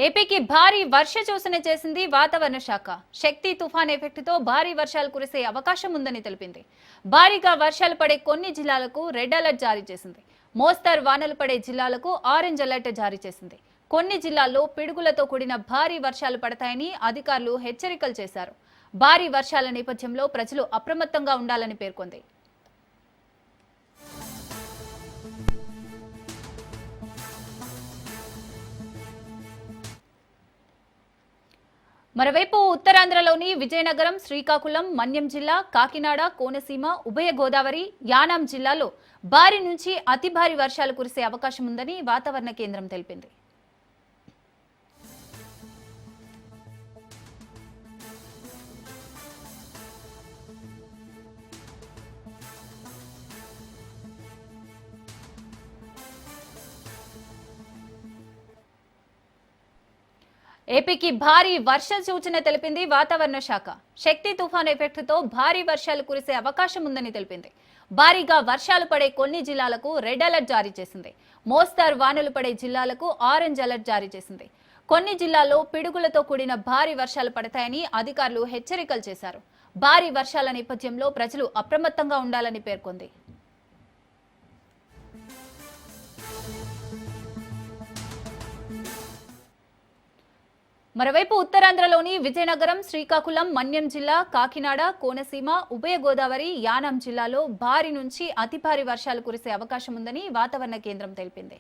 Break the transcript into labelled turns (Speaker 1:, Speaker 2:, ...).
Speaker 1: ఏపీకి భారీ వర్ష సూచన చేసింది వాతావరణ శాఖ. శక్తి తుఫాన్ ఎఫెక్ట్తో భారీ వర్షాలు కురిసే అవకాశం ఉందని తెలిపింది. భారీగా వర్షాలు పడే కొన్ని జిల్లాలకు రెడ్ అలర్ట్ జారీ చేసింది. మోస్తరు వానలు పడే జిల్లాలకు ఆరెంజ్ అలర్ట్ జారీ చేసింది. కొన్ని జిల్లాల్లో పిడుగులతో కూడిన భారీ వర్షాలు పడతాయని అధికారులు హెచ్చరికలు చేశారు. భారీ వర్షాల నేపథ్యంలో ప్రజలు అప్రమత్తంగా ఉండాలని పేర్కొంది. మరోవైపు ఉత్తరాంధ్రలోని విజయనగరం, శ్రీకాకుళం, మన్యం జిల్లా, కాకినాడ, కోనసీమ, ఉభయ గోదావరి, యానాం జిల్లాలో భారీ నుంచి అతి భారీ వర్షాలు కురిసే అవకాశం ఉందని వాతావరణ కేంద్రం తెలిపింది. ఏపీకి భారీ వర్ష సూచన తెలిపింది వాతావరణ శాఖ. శక్తి తుఫాన్ ఎఫెక్ట్తో భారీ వర్షాలు కురిసే అవకాశం ఉందని తెలిపింది. భారీగా వర్షాలు పడే కొన్ని జిల్లాలకు రెడ్ అలర్ట్ జారీ చేసింది. మోస్తరు వానలు పడే జిల్లాలకు ఆరెంజ్ అలర్ట్ జారీ చేసింది. కొన్ని జిల్లాల్లో పిడుగులతో కూడిన భారీ వర్షాలు పడతాయని అధికారులు హెచ్చరికలు చేశారు. భారీ వర్షాల నేపథ్యంలో ప్రజలు అప్రమత్తంగా ఉండాలని పేర్కొంది. మరోవైపు ఉత్తరాంధ్రలోని విజయనగరం, శ్రీకాకుళం, మన్యం జిల్లా, కాకినాడ, కోనసీమ, ఉభయ గోదావరి, యానాం జిల్లాలో భారీ నుంచి అతి భారీ వర్షాలు కురిసే అవకాశం ఉందని వాతావరణ కేంద్రం తెలిపింది.